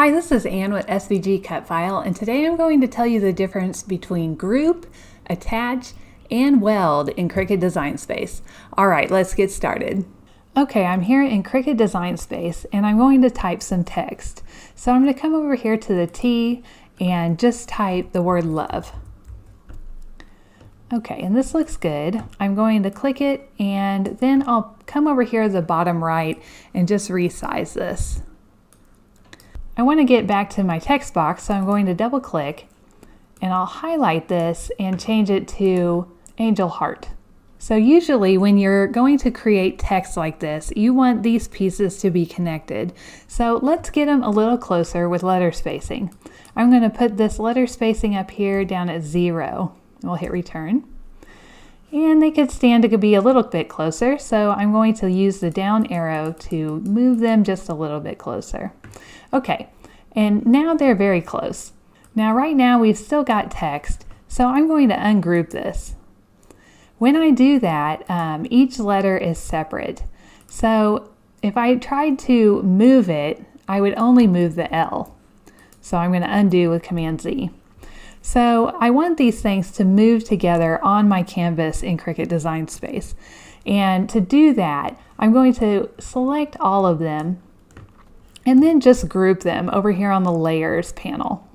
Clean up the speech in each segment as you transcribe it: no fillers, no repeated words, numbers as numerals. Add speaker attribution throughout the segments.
Speaker 1: Hi, this is Ann with SVG Cut File, and today I'm going to tell you the difference between group, attach, and weld in Cricut Design Space. All right, let's get started. Okay, I'm here in Cricut Design Space, and I'm going to type some text. So I'm going to come over here to the T and just type the word love. Okay, and this looks good. I'm going to click it, and then I'll come over here to the bottom right and just resize this. I want to get back to my text box, so I'm going to double click and I'll highlight this and change it to angel heart. So usually when you're going to create text like this, you want these pieces to be connected. So let's get them a little closer with letter spacing. I'm going to put this letter spacing up here down at 0. We'll hit return. And they could stand to be a little bit closer, so I'm going to use the down arrow to move them just a little bit closer. Okay, and now they're very close. Now right now we've still got text, so I'm going to ungroup this. When I do that, each letter is separate. So if I tried to move it, I would only move the L. So I'm going to undo with Command Z. So I want these things to move together on my canvas in Cricut Design Space. And to do that, I'm going to select all of them and then just group them over here on the Layers panel.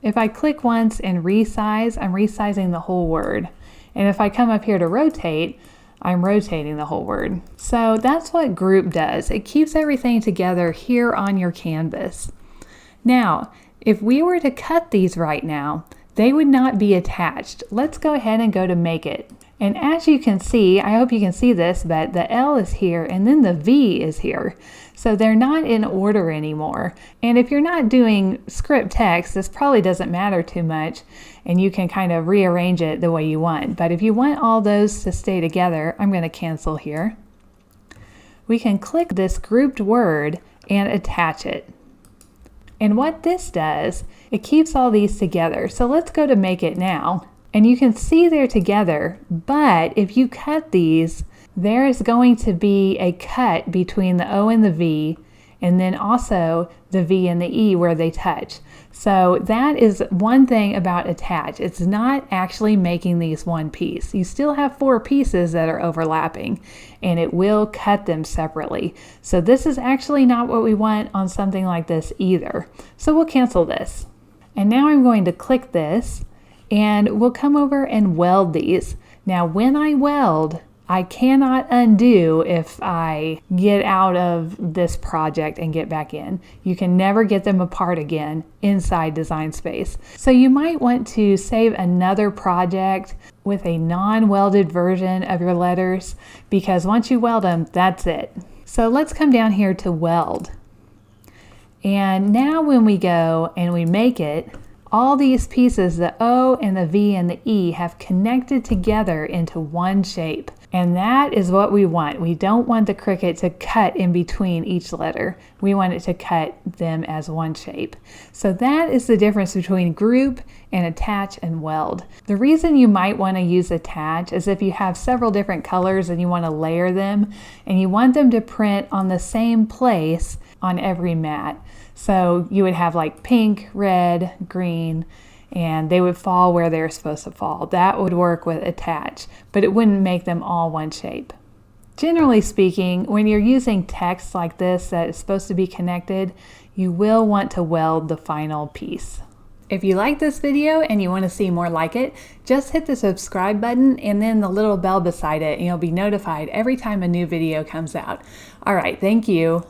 Speaker 1: If I click once and resize, I'm resizing the whole word. And if I come up here to rotate, I'm rotating the whole word. So that's what group does. It keeps everything together here on your canvas. Now, if we were to cut these right now, they would not be attached. Let's go ahead and go to Make It. And as you can see, I hope you can see this, but the L is here and then the V is here. So they're not in order anymore. And if you're not doing script text, this probably doesn't matter too much and you can kind of rearrange it the way you want. But if you want all those to stay together, I'm going to cancel here. We can click this grouped word and attach it. And what this does, it keeps all these together. So let's go to Make It now. And you can see they're together, but if you cut these, there is going to be a cut between the O and the V, and then also the V and the E where they touch. So that is one thing about attach. It's not actually making these one piece. You still have 4 pieces that are overlapping, and it will cut them separately. So this is actually not what we want on something like this either. So we'll cancel this. And now I'm going to click this, and we'll come over and weld these. Now when I weld, I cannot undo if I get out of this project and get back in. You can never get them apart again inside Design Space. So you might want to save another project with a non-welded version of your letters, because once you weld them, that's it. So let's come down here to Weld. And now when we go and we make it, all these pieces, the O and the V and the E, have connected together into one shape. And that is what we want. We don't want the Cricut to cut in between each letter. We want it to cut them as one shape. So that is the difference between group and attach and weld. The reason you might want to use attach is if you have several different colors and you want to layer them and you want them to print on the same place on every mat. So you would have like pink, red, green, and they would fall where they're supposed to fall. That would work with attach, but it wouldn't make them all one shape. Generally speaking, when you're using text like this that is supposed to be connected, you will want to weld the final piece. If you like this video and you want to see more like it, just hit the subscribe button and then the little bell beside it, and you'll be notified every time a new video comes out. All right, thank you.